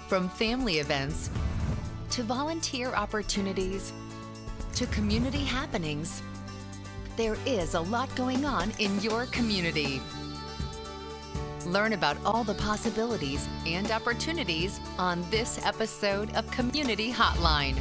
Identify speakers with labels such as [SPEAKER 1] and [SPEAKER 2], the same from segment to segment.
[SPEAKER 1] From family events to volunteer opportunities to community happenings, there is a lot going on in your community. Learn about all the possibilities and opportunities on this episode of Community Hotline.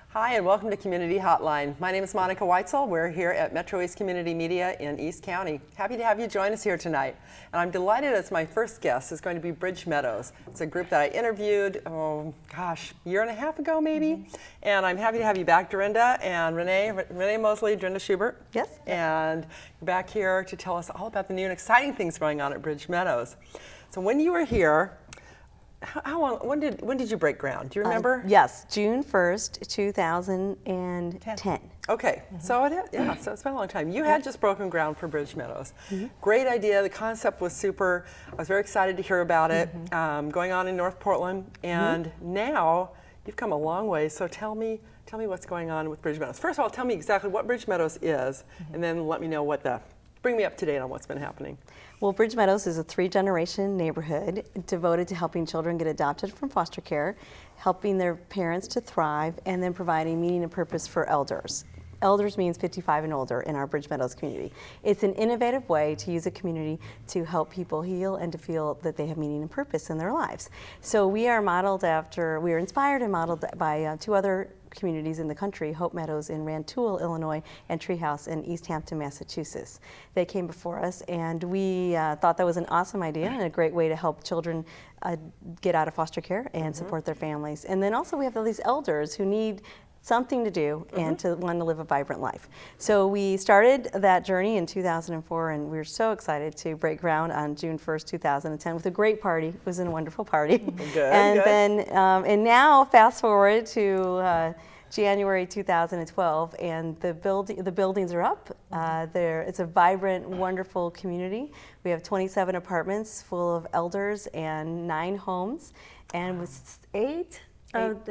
[SPEAKER 2] Hi, and welcome to Community Hotline. My name is Monica Weitzel. We're here at MetroEast Community Media in East County. Happy to have you join us here tonight. And I'm delighted as my first guest is going to be Bridge Meadows. It's a group that I interviewed, a year and a half ago maybe. And I'm happy to have you back, Dorinda and Renee Mosley, Dorinda Schubert.
[SPEAKER 3] Yes.
[SPEAKER 2] And you're back here to tell us all about the new and exciting things going on at Bridge Meadows. So when you were here, how long? When did you break ground? Do you remember?
[SPEAKER 3] Yes, June 1st, 2010.
[SPEAKER 2] Okay, so it's been a long time. You had just broken ground for Bridge Meadows. Great idea. The concept was super. I was very excited to hear about it. Going on in North Portland, and now you've come a long way. So tell me what's going on with Bridge Meadows. First of all, tell me exactly what Bridge Meadows is, and then let me know bring me up to date on what's been happening.
[SPEAKER 3] Well, Bridge Meadows is a 3-generation neighborhood devoted to helping children get adopted from foster care, helping their parents to thrive, and then providing meaning and purpose for elders. Elders means 55 and older in our Bridge Meadows community. It's an innovative way to use a community to help people heal and to feel that they have meaning and purpose in their lives. So we are inspired and modeled by two other communities in the country, Hope Meadows in Rantoul, Illinois, and Treehouse in East Hampton, Massachusetts. They came before us, and we thought that was an awesome idea and a great way to help children get out of foster care and support their families. And then also we have all these elders who need something to do and to want to live a vibrant life. So we started that journey in 2004, and we were so excited to break ground on June 1st, 2010 with a great party. It was a wonderful party. And now fast forward to January 2012, and the buildings are up. It's a vibrant, wonderful community. We have 27 apartments full of elders and 9 homes, and with eight of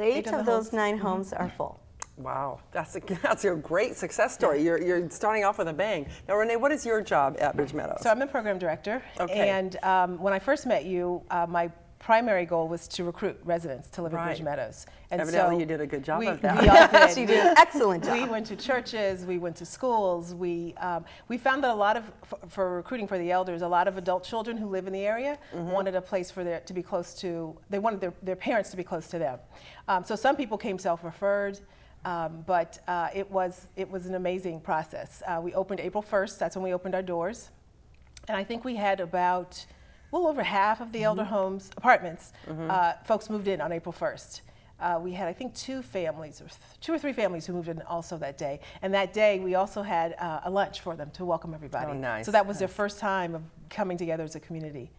[SPEAKER 3] those 9 homes are full.
[SPEAKER 2] Wow, that's a great success story. You're starting off with a bang. Now, Renee, what is your job at Bridge Meadows?
[SPEAKER 4] So I'm the program director.
[SPEAKER 2] Okay.
[SPEAKER 4] And when I first met you, my primary goal was to recruit residents to live at Bridge Meadows. And
[SPEAKER 2] evidently, you did a good job of that.
[SPEAKER 4] We all did.
[SPEAKER 3] She did an excellent job.
[SPEAKER 4] We went to churches, we went to schools. We found that for recruiting for the elders, a lot of adult children who live in the area wanted a place to be close to. They wanted their parents to be close to them. So some people came self-referred. But it was an amazing process. We opened April 1st. That's when we opened our doors. And I think we had about over half of the elder homes, apartments, folks moved in on April 1st. We had, I think, 2 or 3 families who moved in also that day. And that day, we also had a lunch for them to welcome everybody.
[SPEAKER 2] Oh, nice.
[SPEAKER 4] So that was their first time of coming together as a community.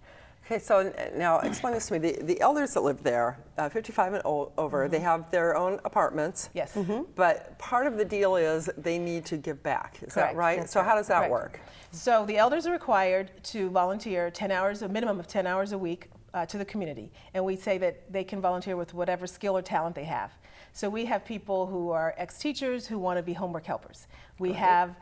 [SPEAKER 2] Okay, so now explain this to me. The elders that live there, 55 and over, they have their own apartments.
[SPEAKER 4] Yes.
[SPEAKER 2] But part of the deal is they need to give back. Is that right?
[SPEAKER 3] That's
[SPEAKER 2] so how does that work?
[SPEAKER 4] So the elders are required to volunteer a minimum of 10 hours a week to the community. And we say that they can volunteer with whatever skill or talent they have. So we have people who are ex-teachers who want to be homework helpers. We have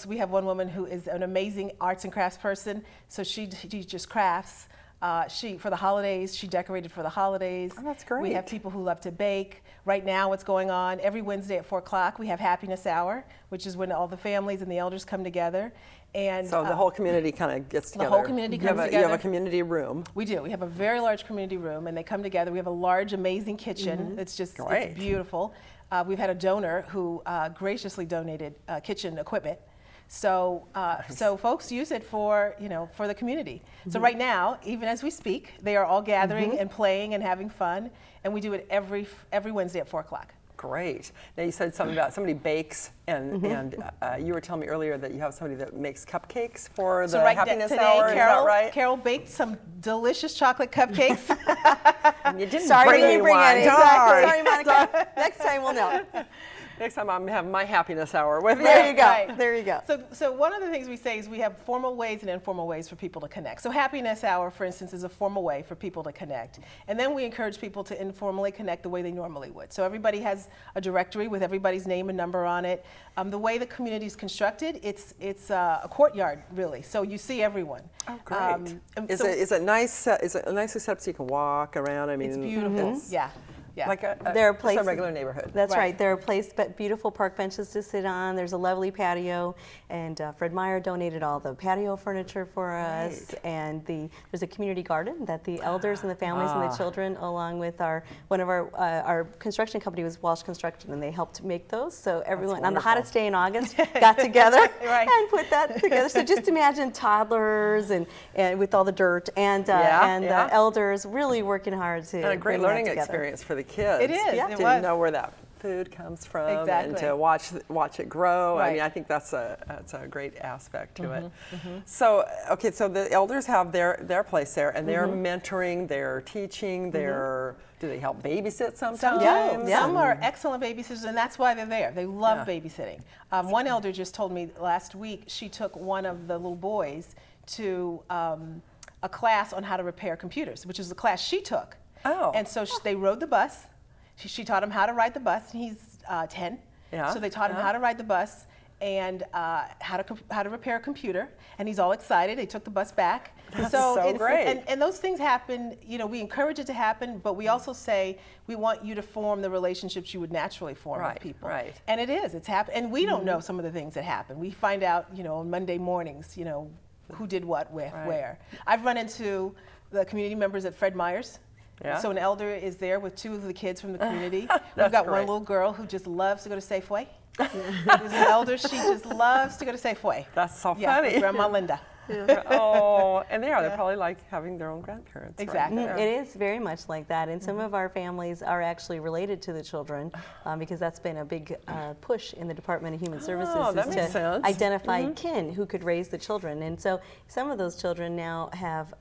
[SPEAKER 4] we have one woman who is an amazing arts and crafts person, so she teaches crafts. For the holidays, she decorated for the holidays.
[SPEAKER 2] Oh, that's great.
[SPEAKER 4] We have people who love to bake. Right now, what's going on, every Wednesday at 4 o'clock, we have Happiness Hour, which is when all the families and the elders come together. And
[SPEAKER 2] so the whole community kind of gets together.
[SPEAKER 4] The whole community comes together.
[SPEAKER 2] You have a community room.
[SPEAKER 4] We do. We have a very large community room, and they come together. We have a large, amazing kitchen. It's just it's beautiful. We've had a donor who graciously donated kitchen equipment. So, so folks use it for the community. So right now, even as we speak, they are all gathering and playing and having fun, and we do it every Wednesday at 4 o'clock.
[SPEAKER 2] great. Now you said something about somebody bakes, and you were telling me earlier that you have somebody that makes cupcakes for the happiness hour.
[SPEAKER 4] Today,
[SPEAKER 2] is that right?
[SPEAKER 4] Carol baked some delicious chocolate cupcakes.
[SPEAKER 2] And you didn't
[SPEAKER 3] Sorry,
[SPEAKER 2] bring
[SPEAKER 3] we
[SPEAKER 2] me
[SPEAKER 3] didn't bring
[SPEAKER 2] one.
[SPEAKER 3] any. Exactly. Sorry, Monica. Next time we'll know.
[SPEAKER 2] Next time I'm having my happiness hour with you.
[SPEAKER 3] There you go.
[SPEAKER 4] Right.
[SPEAKER 3] There you go.
[SPEAKER 4] So one of the things we say is we have formal ways and informal ways for people to connect. So happiness hour, for instance, is a formal way for people to connect. And then we encourage people to informally connect the way they normally would. So everybody has a directory with everybody's name and number on it. The way the community is constructed, it's a courtyard, really. So you see everyone.
[SPEAKER 2] Oh, great. Is it nice? Is it nicely set up so you can walk around? I mean,
[SPEAKER 4] it's beautiful. Yeah. Yeah.
[SPEAKER 2] Like
[SPEAKER 3] there are places,
[SPEAKER 2] just a regular neighborhood.
[SPEAKER 3] That's right. There are beautiful park benches to sit on. There's a lovely patio, and Fred Meyer donated all the patio furniture for us. And there's a community garden that the elders and the families and the children, along with one of our construction company was Walsh Construction, and they helped make those. So everyone on the hottest day in August got together and put that together. So just imagine toddlers and with all the dirt and elders really working hard to
[SPEAKER 2] and a great learning experience for the kids.
[SPEAKER 4] It is.
[SPEAKER 3] Yeah.
[SPEAKER 4] It
[SPEAKER 2] to
[SPEAKER 4] was.
[SPEAKER 2] know where that food comes from
[SPEAKER 4] Exactly.
[SPEAKER 2] and to watch it grow.
[SPEAKER 4] Right.
[SPEAKER 2] I mean, I think that's a great aspect to it. So so the elders have their place there, and they're mentoring, they're teaching, do they help babysit sometimes?
[SPEAKER 4] Some are excellent babysitters, and that's why they're there. They love babysitting. One elder just told me last week she took one of the little boys to a class on how to repair computers, which is the class she took.
[SPEAKER 2] Oh.
[SPEAKER 4] And so they rode the bus. She taught him how to ride the bus. He's 10.
[SPEAKER 2] Yeah.
[SPEAKER 4] So they taught him how to ride the bus and how to repair a computer. And he's all excited. They took the bus back.
[SPEAKER 2] That's so great.
[SPEAKER 4] And those things happen. You know, we encourage it to happen, but we also say we want you to form the relationships you would naturally form with people.
[SPEAKER 2] Right.
[SPEAKER 4] And it is. It's happened. And we don't know some of the things that happen. We find out, on Monday mornings, who did what, where. I've run into the community members at Fred Meyer's.
[SPEAKER 2] Yeah.
[SPEAKER 4] So an elder is there with two of the kids from the community. We've got one little girl who just loves to go to Safeway. There's an elder, she just loves to go to Safeway.
[SPEAKER 2] That's so
[SPEAKER 4] Yeah,
[SPEAKER 2] funny.
[SPEAKER 4] with Grandma Linda.
[SPEAKER 2] And they're probably like having their own grandparents.
[SPEAKER 4] Exactly.
[SPEAKER 2] Right?
[SPEAKER 3] It is very much like that, and some of our families are actually related to the children because that's been a big push in the Department of Human Services
[SPEAKER 2] that makes sense.
[SPEAKER 3] identify kin who could raise the children. And so some of those children now have,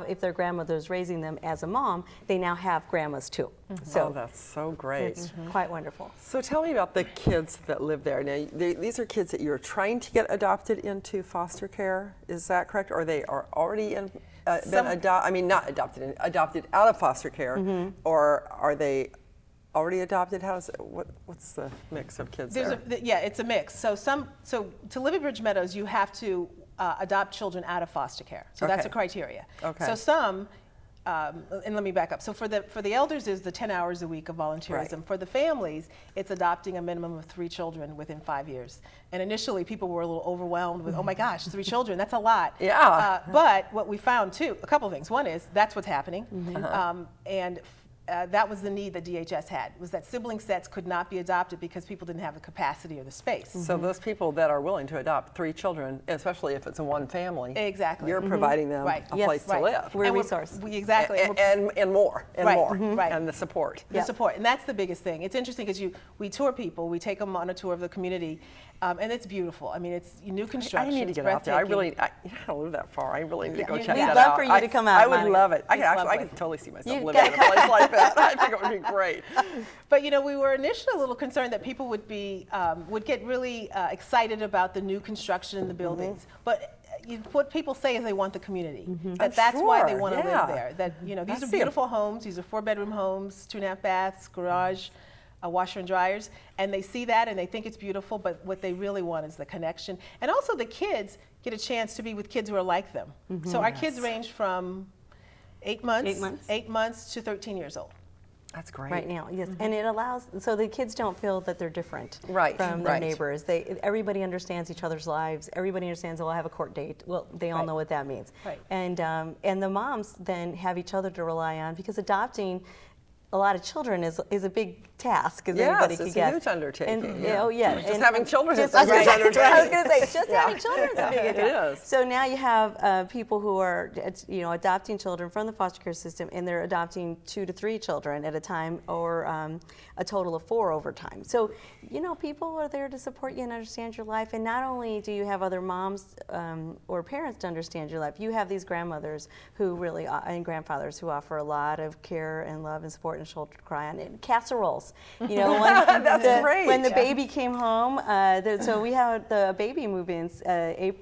[SPEAKER 3] if their grandmother's raising them as a mom, they now have grandmas too. So
[SPEAKER 2] that's so great.
[SPEAKER 3] it's quite wonderful.
[SPEAKER 2] So tell me about the kids that live there. Now, these are kids that you're trying to get adopted into foster care. Is that correct? Or they are already adopted out of foster care, or are they already adopted? What's the mix of kids there?
[SPEAKER 4] It's a mix. So to live in Bridge Meadows, you have to adopt children out of foster care. So that's a criteria.
[SPEAKER 2] Okay.
[SPEAKER 4] So some. And let me back up. So for the elders is the 10 hours a week of volunteerism.
[SPEAKER 2] Right.
[SPEAKER 4] For the families, it's adopting a minimum of 3 children within 5 years. And initially, people were a little overwhelmed with, oh my gosh, 3 children, that's a lot.
[SPEAKER 2] Yeah.
[SPEAKER 4] But what we found too, a couple of things. One is that's what's happening, and that was the need that DHS had, was that sibling sets could not be adopted because people didn't have the capacity or the space.
[SPEAKER 2] So those people that are willing to adopt 3 children, especially if it's a one family,
[SPEAKER 4] Exactly.
[SPEAKER 2] you're providing them a place to live.
[SPEAKER 3] We're a resource.
[SPEAKER 4] Exactly.
[SPEAKER 2] And more,
[SPEAKER 4] Right.
[SPEAKER 2] and the support.
[SPEAKER 4] The support, and that's the biggest thing. It's interesting because we tour people, we take them on a tour of the community, and it's beautiful. I mean, it's new construction.
[SPEAKER 2] I need to get out there. I don't live that far. I really need to go check that out.
[SPEAKER 3] We'd love for you to come out,
[SPEAKER 2] I would
[SPEAKER 3] Monica.
[SPEAKER 2] love it. I could totally see myself living in a place like that. I think it would be great.
[SPEAKER 4] But we were initially a little concerned that people would get really excited about the new construction in the buildings, but. What people say is they want the community. That's why they want to live there. That these are beautiful homes. These are 4-bedroom homes, 2.5 baths, garage, a washer and dryers, and they see that and they think it's beautiful. But what they really want is the connection, and also the kids get a chance to be with kids who are like them. So our kids range from 8 months to 13 years old.
[SPEAKER 2] That's great.
[SPEAKER 3] Right now, yes, and it allows so the kids don't feel that they're different
[SPEAKER 2] Right,
[SPEAKER 3] from their
[SPEAKER 2] right.
[SPEAKER 3] neighbors. Everybody understands each other's lives. Everybody understands. Well, I have a court date. Well, they all know what that means.
[SPEAKER 4] Right.
[SPEAKER 3] And the moms then have each other to rely on because adopting. a lot of children is a big task, as
[SPEAKER 2] Yes,
[SPEAKER 3] anybody
[SPEAKER 2] it's
[SPEAKER 3] could
[SPEAKER 2] a
[SPEAKER 3] guess.
[SPEAKER 2] huge undertaking.
[SPEAKER 3] And,
[SPEAKER 2] Yeah.
[SPEAKER 3] oh yeah,
[SPEAKER 2] Just having children is a
[SPEAKER 3] I was
[SPEAKER 2] huge undertaking.
[SPEAKER 3] I was going to say, just having children is a big
[SPEAKER 2] It
[SPEAKER 3] undertaking.
[SPEAKER 2] is.
[SPEAKER 3] So now you have people who are, adopting children from the foster care system, and they're adopting 2 to 3 children at a time, or a total of 4 over time. So, people are there to support you and understand your life. And not only do you have other moms or parents to understand your life, you have these grandmothers who really, and grandfathers who offer a lot of care and love and support and shoulder to cry on. And casseroles,
[SPEAKER 2] That's great.
[SPEAKER 3] When the baby came home, so we had the baby move-ins in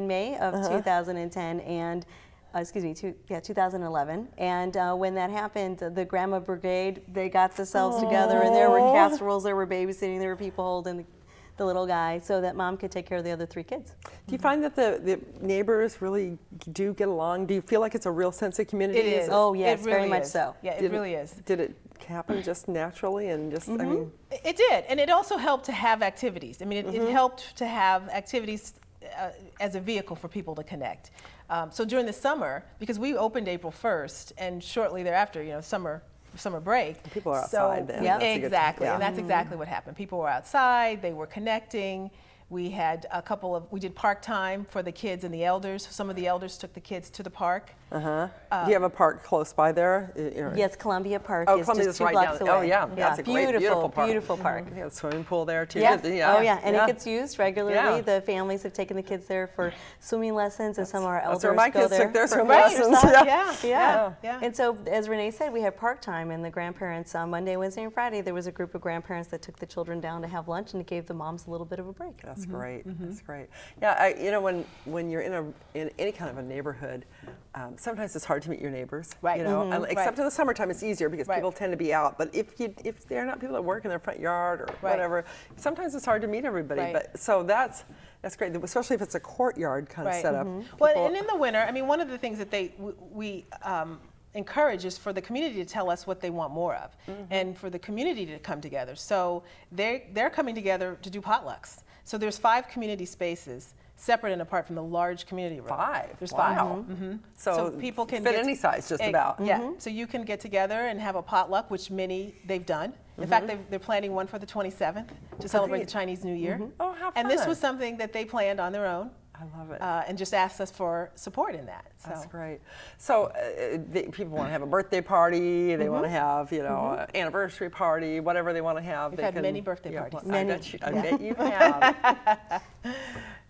[SPEAKER 3] May of 2010, and 2011. And when that happened, the Grandma Brigade, they got themselves together, and there were casseroles, there were babysitting, there were people holding the little guy so that mom could take care of the other 3 kids.
[SPEAKER 2] Do you find that the neighbors really do get along? Do you feel like it's a real sense of community?
[SPEAKER 4] It is.
[SPEAKER 3] Oh yes,
[SPEAKER 4] It really
[SPEAKER 3] very much
[SPEAKER 4] is.
[SPEAKER 3] so.
[SPEAKER 4] Yeah, it really is.
[SPEAKER 2] Did it happen just naturally and just, I mean?
[SPEAKER 4] It did, and it also helped to have activities. I mean, it helped to have activities as a vehicle for people to connect. So during the summer, because we opened April 1st, and shortly thereafter, summer break.
[SPEAKER 2] People are outside then.
[SPEAKER 3] Yeah.
[SPEAKER 4] Exactly,
[SPEAKER 2] yeah.
[SPEAKER 4] and that's exactly what happened. People were outside, they were connecting. We had we did park time for the kids and the elders. Some of the elders took the kids to the park.
[SPEAKER 2] Do you have a park close by there?
[SPEAKER 3] Yes, Columbia Park
[SPEAKER 2] Oh,
[SPEAKER 3] is
[SPEAKER 2] Columbia's
[SPEAKER 3] just 2
[SPEAKER 2] right
[SPEAKER 3] blocks
[SPEAKER 2] down.
[SPEAKER 3] away.
[SPEAKER 2] Oh yeah, that's a great, beautiful park.
[SPEAKER 3] Beautiful park.
[SPEAKER 2] They have a swimming pool there too.
[SPEAKER 3] Yes.
[SPEAKER 2] Yeah.
[SPEAKER 3] Oh yeah, and it gets used regularly.
[SPEAKER 2] Yeah.
[SPEAKER 3] The families have taken the kids there for swimming lessons, and some of our elders
[SPEAKER 2] That's where my
[SPEAKER 3] go
[SPEAKER 2] kids
[SPEAKER 3] there.
[SPEAKER 2] took their
[SPEAKER 3] for-
[SPEAKER 2] swim
[SPEAKER 3] Right,
[SPEAKER 2] lessons.
[SPEAKER 3] yourself?
[SPEAKER 4] Yeah. Yeah.
[SPEAKER 3] And so, as Renee said, we had park time, and the grandparents on Monday, Wednesday, and Friday, there was a group of grandparents that took the children down to have lunch, and it gave the moms a little bit of a break.
[SPEAKER 2] That's great. That's great. Yeah, when you're in any kind of a neighborhood, sometimes it's hard to meet your neighbors.
[SPEAKER 4] Right.
[SPEAKER 2] Except in the summertime, it's easier because people tend to be out. But if they're not people that work in their front yard or whatever, sometimes it's hard to meet everybody.
[SPEAKER 4] Right.
[SPEAKER 2] But so that's great, especially if it's a courtyard kind of setup.
[SPEAKER 4] Well, and in the winter, I mean, one of the things that we encourage is for the community to tell us what they want more of, and for the community to come together. So they're coming together to do potlucks. So there's 5 community spaces, separate and apart from the large community room.
[SPEAKER 2] 5?
[SPEAKER 4] There's
[SPEAKER 2] Wow.
[SPEAKER 4] 5.
[SPEAKER 2] So
[SPEAKER 4] people can
[SPEAKER 2] fit
[SPEAKER 4] get
[SPEAKER 2] any size just about.
[SPEAKER 4] Yeah. So you can get together and have a potluck, which they've done. In fact, they're planning one for the 27th to celebrate the Chinese New Year.
[SPEAKER 2] Oh, how fun.
[SPEAKER 4] And this was something that they planned on their own.
[SPEAKER 2] I love it.
[SPEAKER 4] And just asked us for support in that. So.
[SPEAKER 2] That's great. So people want to have a birthday party, they want to have, an anniversary party, whatever they want to have.
[SPEAKER 4] We've had many birthday parties.
[SPEAKER 2] I bet you have.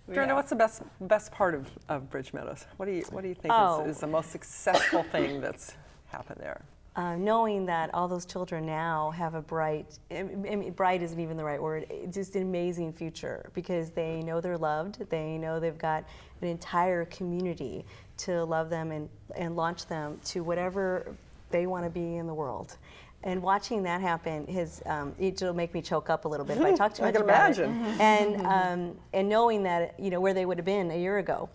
[SPEAKER 2] Brenda, what's the best part of Bridge Meadows? What do you think is the most successful thing that's happened there?
[SPEAKER 3] Knowing that all those children now have a bright isn't even the right word, just an amazing future, because they know they're loved, they know they've got an entire community to love them and launch them to whatever they want to be in the world. And watching that happen, it'll make me choke up a little bit if I talk too much about it. And knowing that where they would have been a year ago,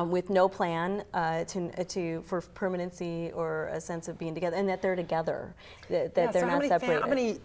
[SPEAKER 3] with no plan for permanency or a sense of being together, and that they're together, that they're not separated.
[SPEAKER 2] How many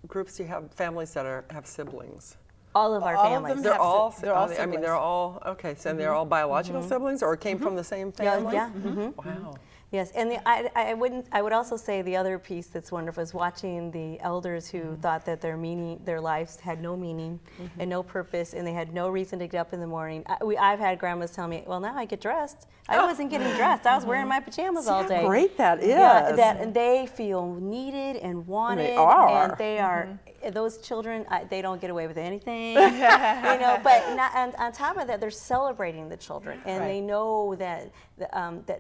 [SPEAKER 2] groups do you have? Families that have siblings?
[SPEAKER 3] All of our families.
[SPEAKER 4] Of them
[SPEAKER 2] They're all
[SPEAKER 4] siblings.
[SPEAKER 2] I mean, they're all okay. So they're all biological siblings, or came from the same family.
[SPEAKER 3] Yeah.
[SPEAKER 2] Wow.
[SPEAKER 3] Yes, and I would also say the other piece that's wonderful is watching the elders who thought that their lives had no meaning and no purpose, and they had no reason to get up in the morning. I've had grandmas tell me, well, now I get dressed. I wasn't getting dressed. I was wearing my pajamas all day.
[SPEAKER 2] How great that is.
[SPEAKER 3] Yeah, and they feel needed and wanted.
[SPEAKER 2] And they are.
[SPEAKER 3] And they are. Those children, they don't get away with anything, But and on top of that, they're celebrating the children, and they know that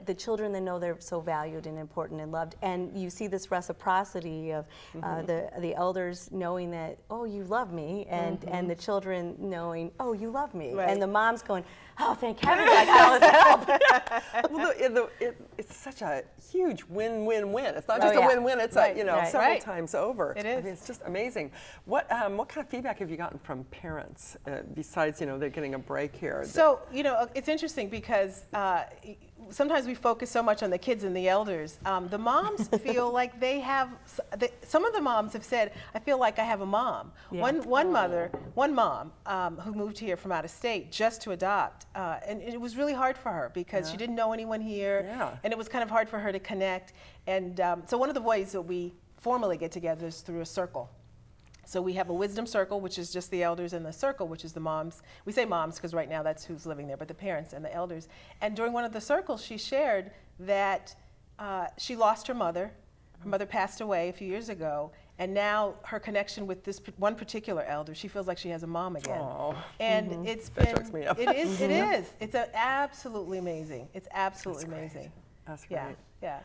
[SPEAKER 3] the children, they know they're so valued and important and loved. And you see this reciprocity of the elders knowing that, oh, you love me, and the children knowing, oh, you love me, and the moms going, oh, thank heaven, I got help.
[SPEAKER 2] Well, it's such a huge win-win-win. It's not just a win-win. It's several times over.
[SPEAKER 4] It is.
[SPEAKER 2] I mean, it's just amazing. What kind of feedback have you gotten from parents besides they're getting a break here?
[SPEAKER 4] So it's interesting because sometimes we focus so much on the kids and the elders. The moms feel like they have, some of the moms have said, I feel like I have a mom.
[SPEAKER 3] Yeah.
[SPEAKER 4] One mom who moved here from out of state just to adopt, and it was really hard for her because she didn't know anyone here, and it was kind of hard for her to connect. And so one of the ways that we formally get together is through a circle. So we have a wisdom circle, which is just the elders, and the circle, which is the moms. We say moms because right now that's who's living there, but the parents and the elders. And during one of the circles, she shared that she lost her mother. Her mother passed away a few years ago, and now her connection with this one particular elder, she feels like she has a mom again.
[SPEAKER 2] Oh.
[SPEAKER 4] And it's
[SPEAKER 2] That
[SPEAKER 4] been,
[SPEAKER 2] chokes me up.
[SPEAKER 4] it is. It's absolutely amazing. It's absolutely
[SPEAKER 2] That's great.
[SPEAKER 4] amazing.
[SPEAKER 2] That's great.
[SPEAKER 4] Yeah.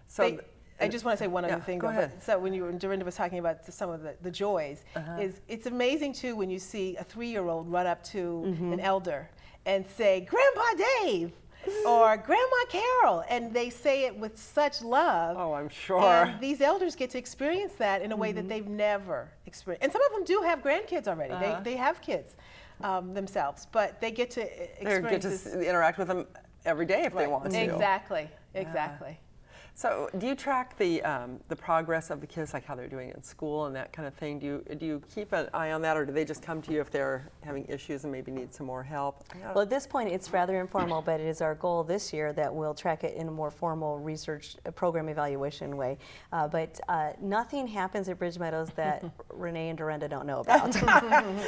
[SPEAKER 2] So
[SPEAKER 4] I just want to say one other thing.
[SPEAKER 2] Go
[SPEAKER 4] though,
[SPEAKER 2] ahead.
[SPEAKER 4] So when Dorinda was talking about some of the joys, is it's amazing too when you see a 3-year-old run up to an elder and say, "Grandpa Dave," or "Grandma Carol," and they say it with such love.
[SPEAKER 2] Oh, I'm sure.
[SPEAKER 4] And these elders get to experience that in a way that they've never experienced. And some of them do have grandkids already. They have kids themselves, but they get to experience
[SPEAKER 2] They
[SPEAKER 4] this.
[SPEAKER 2] get to interact with them every day if they want to.
[SPEAKER 4] Exactly. Exactly.
[SPEAKER 2] So, do you track the progress of the kids, like how they're doing in school and that kind of thing? Do you keep an eye on that, or do they just come to you if they're having issues and maybe need some more help?
[SPEAKER 3] Well, at this point, it's rather informal, but it is our goal this year that we'll track it in a more formal research program evaluation way. But nothing happens at Bridge Meadows that Renee and Dorinda don't know about.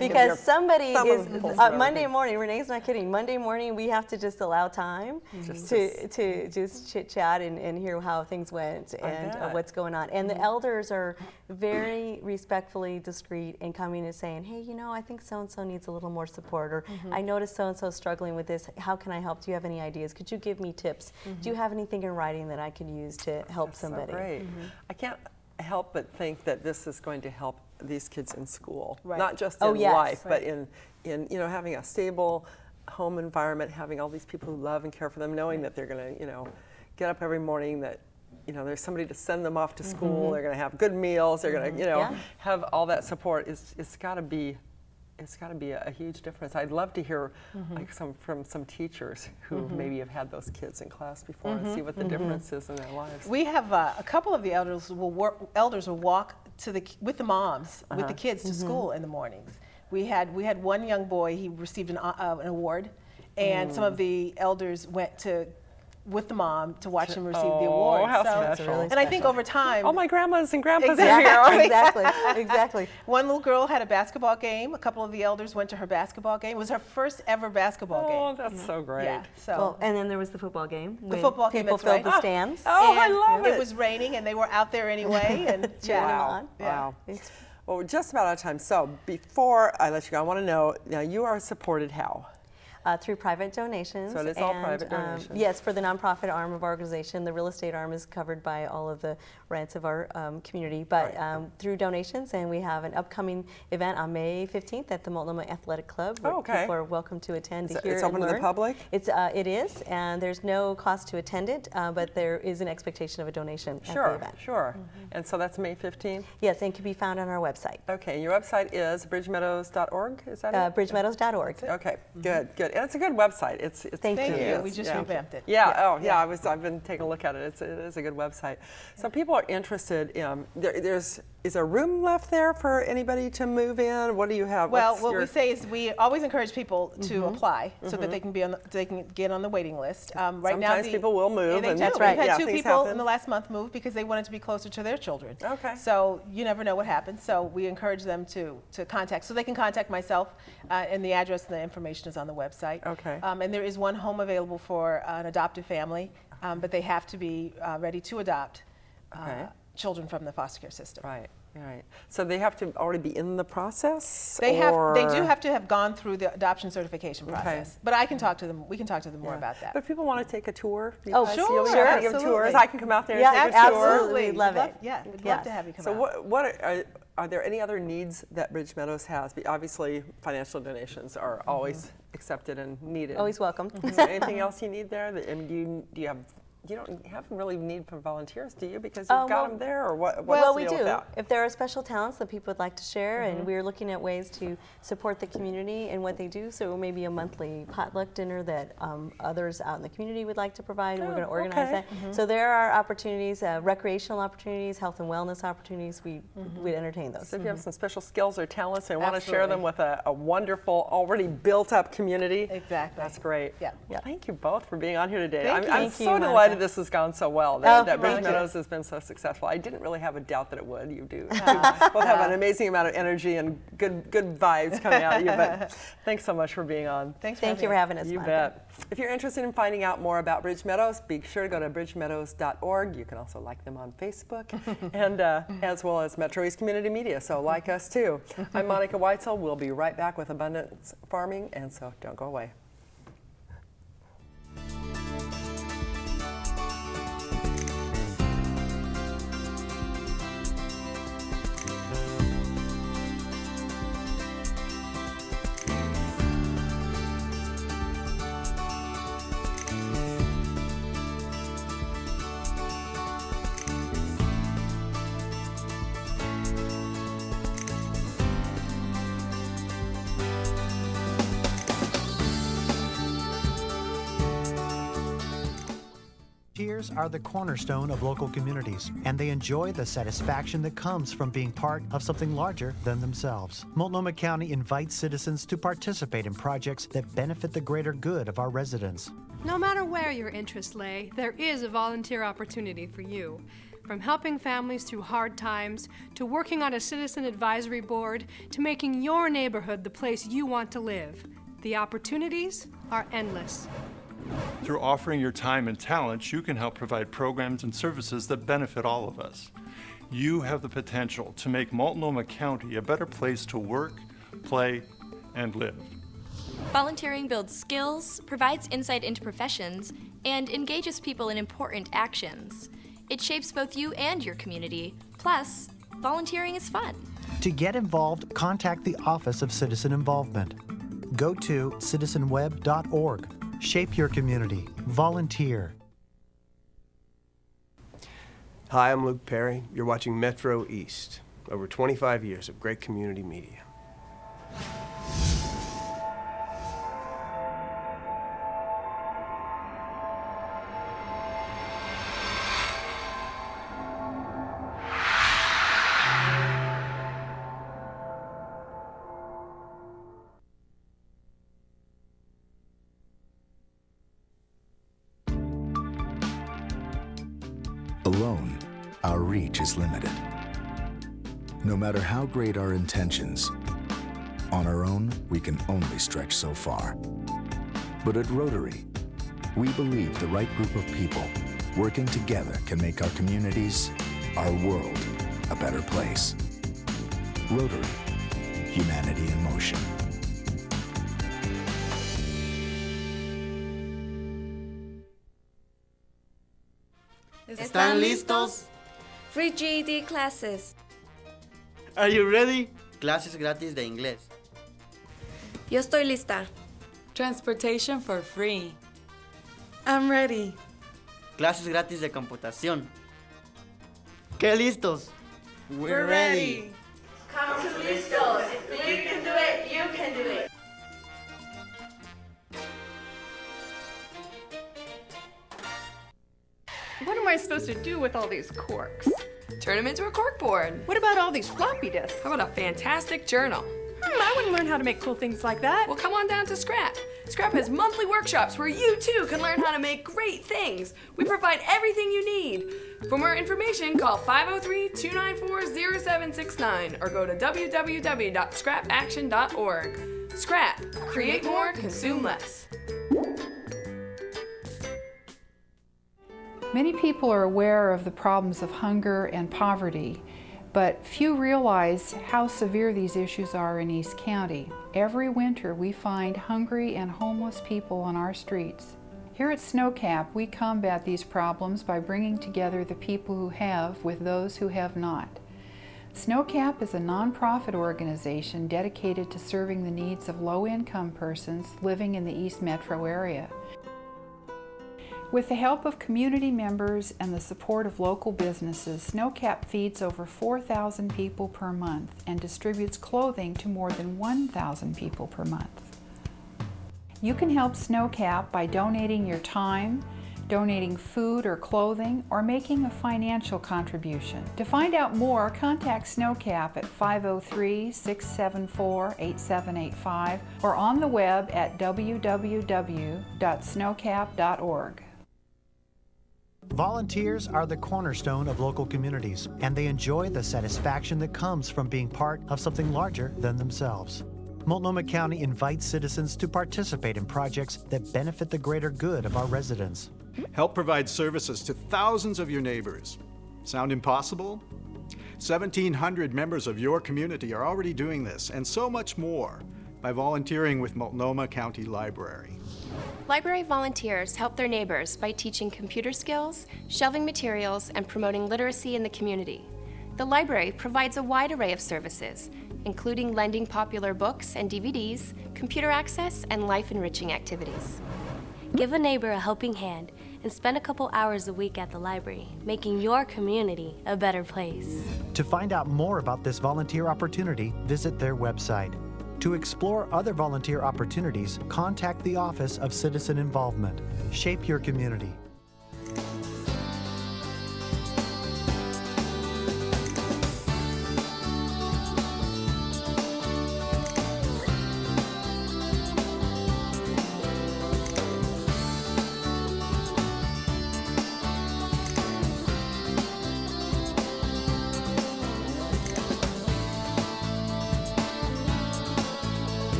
[SPEAKER 3] Because somebody is, Monday morning, Renee's not kidding, Monday morning we have to just allow time to just chit-chat and hear how things went and what's going on. And the elders are very respectfully discreet in coming and saying, hey, you know, I think so-and-so needs a little more support, or I noticed so-and-so struggling with this. How can I help? Do you have any ideas? Could you give me tips? Do you have anything in writing that I could use to help somebody?
[SPEAKER 2] So great. I can't help but think that this is going to help these kids in school,
[SPEAKER 4] Right.
[SPEAKER 2] not just in life, but in you know, having a stable home environment, having all these people who love and care for them, knowing that they're going to, you know, get up every morning, that, you know, there's somebody to send them off to school, they're going to have good meals, they're going to, you know, have all that support. It's got to be a huge difference. I'd love to hear like from some teachers who maybe have had those kids in class before and see what the difference is in their lives.
[SPEAKER 4] We have a couple of the elders will walk to with the moms with the kids to school in the mornings. We had one young boy, he received an award, and some of the elders went with the mom to watch him receive the award.
[SPEAKER 2] Oh, how
[SPEAKER 4] So-
[SPEAKER 2] special.
[SPEAKER 4] and I think over time,
[SPEAKER 2] All my grandmas and grandpas
[SPEAKER 4] Exactly.
[SPEAKER 2] are here.
[SPEAKER 3] Exactly.
[SPEAKER 4] one little girl had a basketball game. A couple of the elders went to her basketball game. It was her first ever basketball
[SPEAKER 2] Oh,
[SPEAKER 4] game.
[SPEAKER 2] that's so great.
[SPEAKER 4] Yeah. So
[SPEAKER 3] Well, and then there was the football game.
[SPEAKER 4] the
[SPEAKER 3] when
[SPEAKER 4] football game,
[SPEAKER 3] people
[SPEAKER 4] that's
[SPEAKER 3] filled
[SPEAKER 4] right.
[SPEAKER 3] the stands.
[SPEAKER 2] Oh, I
[SPEAKER 4] and
[SPEAKER 2] love it.
[SPEAKER 4] It was raining, and they were out there anyway. And
[SPEAKER 3] Cheering them
[SPEAKER 2] Wow.
[SPEAKER 3] on.
[SPEAKER 2] Wow.
[SPEAKER 3] It's
[SPEAKER 2] Well, we're just about out of time. So before I let you go, I want to know, now you are supported how?
[SPEAKER 3] through private donations.
[SPEAKER 2] So it is all private donations?
[SPEAKER 3] Yes, for the nonprofit arm of our organization. The real estate arm is covered by all of the rents of our community, but through donations, and we have an upcoming event on May 15th at the Multnomah Athletic Club. Where people are welcome to attend to hear
[SPEAKER 2] It's open
[SPEAKER 3] and
[SPEAKER 2] to the
[SPEAKER 3] learn.
[SPEAKER 2] public?
[SPEAKER 3] It is, and there's no cost to attend it, but there is an expectation of a donation at the event.
[SPEAKER 2] Sure. And so that's May 15th?
[SPEAKER 3] Yes, and can be found on our website.
[SPEAKER 2] Okay, and your website is bridgemeadows.org, is that it?
[SPEAKER 3] Bridgemeadows.org.
[SPEAKER 2] Okay, good. And it's a good website.
[SPEAKER 3] Thank
[SPEAKER 4] Thank
[SPEAKER 3] you.
[SPEAKER 4] you. We just revamped it.
[SPEAKER 2] I've been taking a look at it. It is a good website. So people are interested. Is there room left there for anybody to move in? What do you have?
[SPEAKER 4] Well, what we say is we always encourage people to apply so that they can get on the waiting list. Right now,
[SPEAKER 2] Sometimes people will move.
[SPEAKER 4] They
[SPEAKER 2] And
[SPEAKER 4] do.
[SPEAKER 2] that's
[SPEAKER 4] We've had 2
[SPEAKER 2] things
[SPEAKER 4] people
[SPEAKER 2] happen.
[SPEAKER 4] in the last month move because they wanted to be closer to their children.
[SPEAKER 2] Okay.
[SPEAKER 4] So you never know what happens. So we encourage them to contact. So they can contact myself, and the address and the information is on the website.
[SPEAKER 2] Okay.
[SPEAKER 4] And there is one home available for an adoptive family, but they have to be ready to adopt children from the foster care system.
[SPEAKER 2] Right. So they have to already be in the process?
[SPEAKER 4] They do have to have gone through the adoption certification process. But I can talk to them. We can talk to them more about that.
[SPEAKER 2] But if people want to take a tour, you
[SPEAKER 3] Oh,
[SPEAKER 2] guys,
[SPEAKER 3] sure,
[SPEAKER 2] you'll
[SPEAKER 3] sure,
[SPEAKER 2] give
[SPEAKER 4] absolutely.
[SPEAKER 2] tours. I can come out there and
[SPEAKER 3] Yeah,
[SPEAKER 2] take a tour.
[SPEAKER 3] absolutely. We'd love it.
[SPEAKER 4] Yeah, we'd love
[SPEAKER 3] Yes.
[SPEAKER 4] to have you come
[SPEAKER 2] So
[SPEAKER 4] out.
[SPEAKER 2] what are there any other needs that Bridge Meadows has? Obviously, financial donations are always accepted and needed.
[SPEAKER 3] Always welcome.
[SPEAKER 2] Is there anything else you need there? Do you have have really need for volunteers, do you? Because you've got them there, or what?
[SPEAKER 3] Well,
[SPEAKER 2] what's
[SPEAKER 3] we
[SPEAKER 2] the deal
[SPEAKER 3] do.
[SPEAKER 2] with that?
[SPEAKER 3] If there are special talents that people would like to share, and we're looking at ways to support the community and what they do, so maybe a monthly potluck dinner that others out in the community would like to provide, we're going to organize that. So there are opportunities, recreational opportunities, health and wellness opportunities, we'd entertain those.
[SPEAKER 2] So if you have some special skills or talents and want to share them with a wonderful, already built-up community,
[SPEAKER 4] Exactly.
[SPEAKER 2] that's great.
[SPEAKER 4] Yeah.
[SPEAKER 2] Well, thank you both for being on here today.
[SPEAKER 4] Thank you.
[SPEAKER 2] I'm
[SPEAKER 3] Thank
[SPEAKER 2] so
[SPEAKER 3] you, Monica.
[SPEAKER 2] delighted this has gone so well, that Bridge
[SPEAKER 4] Monica.
[SPEAKER 2] Meadows has been so successful. I didn't really have a doubt that it would. You do. You both have an amazing amount of energy and good vibes coming out of you, but thanks so much for being on.
[SPEAKER 4] Thanks
[SPEAKER 3] Thank you for having us,
[SPEAKER 2] You
[SPEAKER 3] Monica.
[SPEAKER 2] bet. If you're interested in finding out more about Bridge Meadows, be sure to go to bridgemeadows.org. You can also like them on Facebook, and as well as MetroEast Community Media, so like us too. I'm Monica Weitzel. We'll be right back with Abundance Farming, and so don't go away.
[SPEAKER 5] Volunteers are the cornerstone of local communities, and they enjoy the satisfaction that comes from being part of something larger than themselves. Multnomah County invites citizens to participate in projects that benefit the greater good of our residents.
[SPEAKER 6] No matter where your interests lay, there is a volunteer opportunity for you. From helping families through hard times, to working on a citizen advisory board, to making your neighborhood the place you want to live. The opportunities are endless.
[SPEAKER 7] Through offering your time and talents, you can help provide programs and services that benefit all of us. You have the potential to make Multnomah County a better place to work, play, and live.
[SPEAKER 8] Volunteering builds skills, provides insight into professions, and engages people in important actions. It shapes both you and your community. Plus, volunteering is fun.
[SPEAKER 5] To get involved, contact the Office of Citizen Involvement. Go to citizenweb.org. Shape your community. Volunteer.
[SPEAKER 9] Hi, I'm Luke Perry. You're watching MetroEast. Over 25 years of great community media.
[SPEAKER 10] Alone, our reach is limited. No matter how great our intentions, on our own, we can only stretch so far. But at Rotary, we believe the right group of people working together can make our communities, our world, a better place. Rotary, humanity in motion.
[SPEAKER 11] ¿Están listos?
[SPEAKER 12] Free GED classes.
[SPEAKER 11] Are you ready? Clases gratis de inglés.
[SPEAKER 12] Yo estoy lista.
[SPEAKER 13] Transportation for free.
[SPEAKER 14] I'm ready.
[SPEAKER 11] Clases gratis de computación. ¿Qué listos?
[SPEAKER 14] We're ready.
[SPEAKER 15] Come to Listos. If we can do it, you can do it.
[SPEAKER 16] What am I supposed to do with all these corks?
[SPEAKER 17] Turn them into a cork board.
[SPEAKER 16] What about all these floppy disks?
[SPEAKER 17] How about a fantastic journal?
[SPEAKER 16] I wouldn't learn how to make cool things like that.
[SPEAKER 17] Well, come on down to Scrap. Scrap has monthly workshops where you too can learn how to make great things. We provide everything you need. For more information, call 503-294-0769 or go to www.scrapaction.org. Scrap. Create more, consume less.
[SPEAKER 18] Many people are aware of the problems of hunger and poverty, but few realize how severe these issues are in East County. Every winter we find hungry and homeless people on our streets. Here at Snowcap, we combat these problems by bringing together the people who have with those who have not. Snowcap is a nonprofit organization dedicated to serving the needs of low-income persons living in the East Metro area. With the help of community members and the support of local businesses, SnowCap feeds over 4,000 people per month and distributes clothing to more than 1,000 people per month. You can help SnowCap by donating your time, donating food or clothing, or making a financial contribution. To find out more, contact SnowCap at 503-674-8785 or on the web at www.snowcap.org.
[SPEAKER 5] Volunteers are the cornerstone of local communities, and they enjoy the satisfaction that comes from being part of something larger than themselves. Multnomah County invites citizens to participate in projects that benefit the greater good of our residents.
[SPEAKER 19] Help provide services to thousands of your neighbors. Sound impossible? 1,700 members of your community are already doing this, and so much more, by volunteering with Multnomah County Library.
[SPEAKER 20] Library volunteers help their neighbors by teaching computer skills, shelving materials, and promoting literacy in the community. The library provides a wide array of services, including lending popular books and DVDs, computer access, and life-enriching activities.
[SPEAKER 21] Give a neighbor a helping hand and spend a couple hours a week at the library, making your community a better place.
[SPEAKER 5] To find out more about this volunteer opportunity, visit their website. To explore other volunteer opportunities, contact the Office of Citizen Involvement. Shape your community.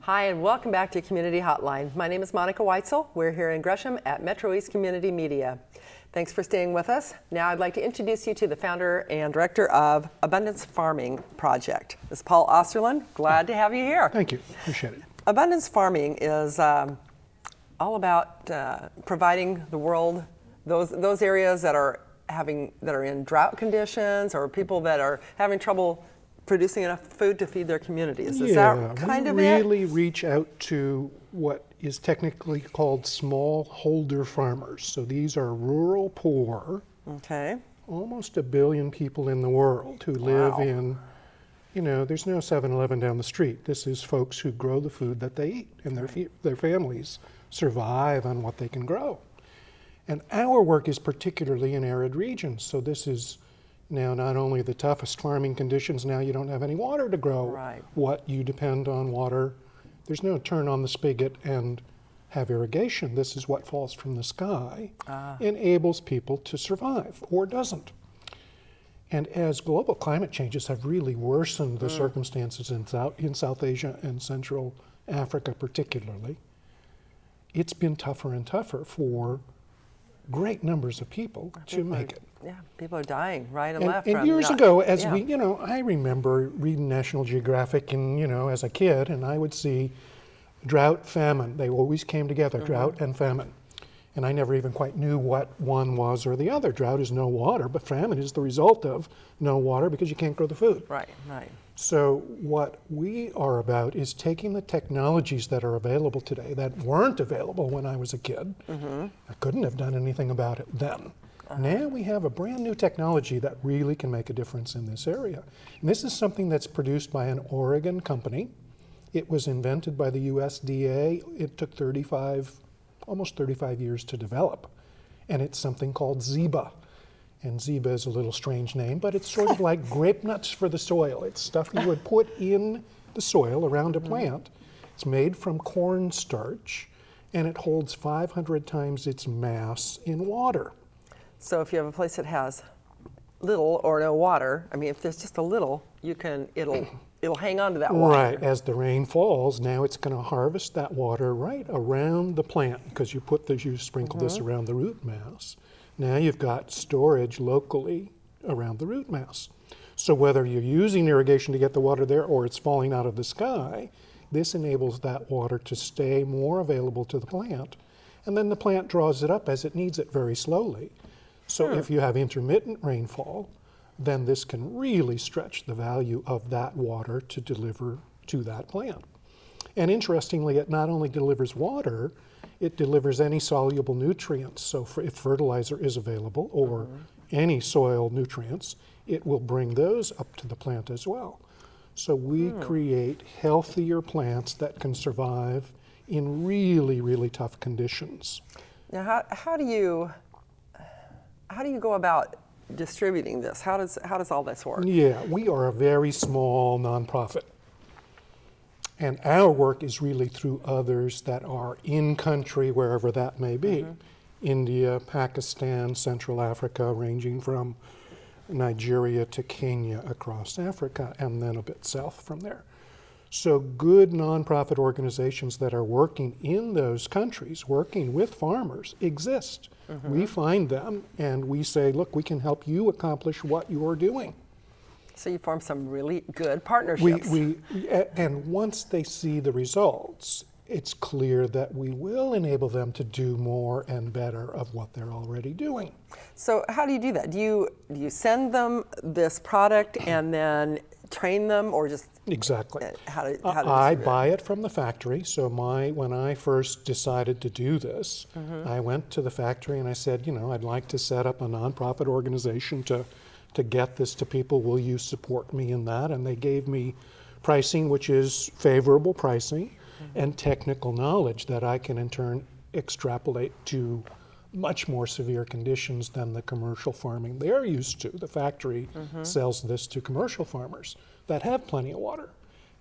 [SPEAKER 2] Hi, and welcome back to Community Hotline. My name is Monica Weitzel. We're here in Gresham at MetroEast Community Media. Thanks for staying with us. Now I'd like to introduce you to the founder and director of Abundance Farming Project. This is Paul Osterlund. Glad to have you here.
[SPEAKER 22] Thank you. Appreciate it.
[SPEAKER 2] Abundance Farming is all about providing the world those areas that are in drought conditions, or people that are having trouble producing enough food to feed their communities. Is that kind of it?
[SPEAKER 22] We really reach out to what is technically called smallholder farmers. So these are rural poor.
[SPEAKER 2] Okay.
[SPEAKER 22] Almost 1 billion people in the world who live in, there's no 7-Eleven down the street. This is folks who grow the food that they eat, and their families survive on what they can grow. And our work is particularly in arid regions. So this is now not only the toughest farming conditions, now you don't have any water to grow what you depend on water. There's no turn on the spigot and have irrigation. This is what falls from the sky, enables people to survive, or doesn't. And as global climate changes have really worsened the circumstances in South Asia and Central Africa particularly, it's been tougher and tougher for great numbers of people to make it.
[SPEAKER 2] Yeah, people are dying right and left.
[SPEAKER 22] And years ago, as I remember reading National Geographic and, as a kid, and I would see drought, famine. They always came together, drought and famine. And I never even quite knew what one was or the other. Drought is no water, but famine is the result of no water because you can't grow the food.
[SPEAKER 2] Right, right.
[SPEAKER 22] So what we are about is taking the technologies that are available today that weren't available when I was a kid. I couldn't have done anything about it then. Now we have a brand new technology that really can make a difference in this area. And this is something that's produced by an Oregon company. It was invented by the USDA. It took almost 35 years to develop. And it's something called Zeba. And Zeba is a little strange name, but it's sort of like grape nuts for the soil. It's stuff you would put in the soil around a plant. It's made from cornstarch, and it holds 500 times its mass in water.
[SPEAKER 2] So if you have a place that has little or no water, I mean, if there's just a little, it'll hang on to that water.
[SPEAKER 22] Right. As the rain falls, now it's going to harvest that water right around the plant because you sprinkle this around the root mass. Now you've got storage locally around the root mass. So whether you're using irrigation to get the water there or it's falling out of the sky, this enables that water to stay more available to the plant. And then the plant draws it up as it needs it very slowly. So if you have intermittent rainfall, then this can really stretch the value of that water to deliver to that plant. And interestingly, it not only delivers water, it delivers any soluble nutrients. So if fertilizer is available or any soil nutrients, it will bring those up to the plant as well. So we create healthier plants that can survive in really, really tough conditions.
[SPEAKER 2] Now, how do you go about distributing this? How does all this work?
[SPEAKER 22] Yeah, we are a very small nonprofit. And our work is really through others that are in country, wherever that may be. India, Pakistan, Central Africa, ranging from Nigeria to Kenya across Africa, and then a bit south from there. So good nonprofit organizations that are working in those countries, working with farmers, exist. We find them and we say, look, we can help you accomplish what you're doing.
[SPEAKER 2] So you form some really good partnerships.
[SPEAKER 22] And once they see the results, it's clear that we will enable them to do more and better of what they're already doing.
[SPEAKER 2] So how do you do that? Do you send them this product and then train them, or just
[SPEAKER 22] exactly?
[SPEAKER 2] I
[SPEAKER 22] buy it from the factory. So when I first decided to do this, I went to the factory and I said, I'd like to set up a nonprofit organization to get this to people. Will you support me in that? And they gave me pricing, which is favorable pricing, and technical knowledge that I can in turn extrapolate to much more severe conditions than the commercial farming they're used to. The factory sells this to commercial farmers that have plenty of water.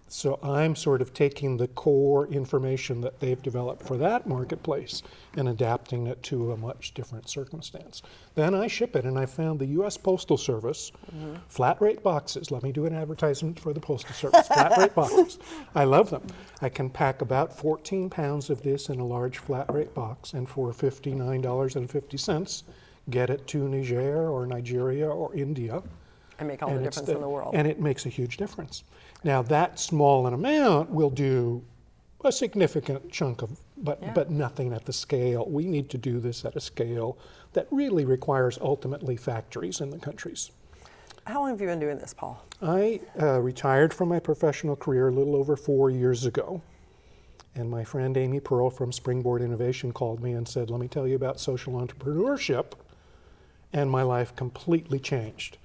[SPEAKER 22] So I'm sort of taking the core information that they've developed for that marketplace and adapting it to a much different circumstance. Then I ship it, and I found the U.S. Postal Service, flat rate boxes. Let me do an advertisement for the Postal Service. Flat rate boxes. I love them. I can pack about 14 pounds of this in a large flat rate box, and for $59.50, get it to Niger or Nigeria or India.
[SPEAKER 2] And make all the difference in the world.
[SPEAKER 22] And it makes a huge difference. Now that small an amount will do a significant chunk of, but nothing at the scale. We need to do this at a scale that really requires ultimately factories in the countries.
[SPEAKER 2] How long have you been doing this, Paul?
[SPEAKER 22] I retired from my professional career a little over 4 years ago. And my friend Amy Pearl from Springboard Innovation called me and said, let me tell you about social entrepreneurship. And my life completely changed.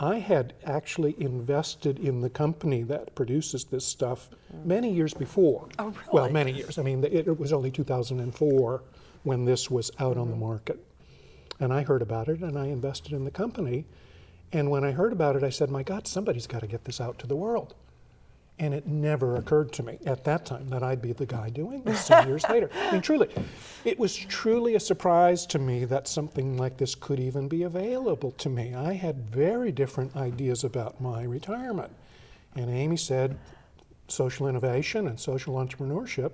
[SPEAKER 22] I had actually invested in the company that produces this stuff many years before.
[SPEAKER 2] Oh, really?
[SPEAKER 22] Well, many years. I mean, it was only 2004 when this was out on the market. And I heard about it and I invested in the company. And when I heard about it, I said, my God, somebody's got to get this out to the world. And it never occurred to me at that time that I'd be the guy doing this some years later. I mean, truly, it was truly a surprise to me that something like this could even be available to me. I had very different ideas about my retirement. And Amy said, social innovation and social entrepreneurship.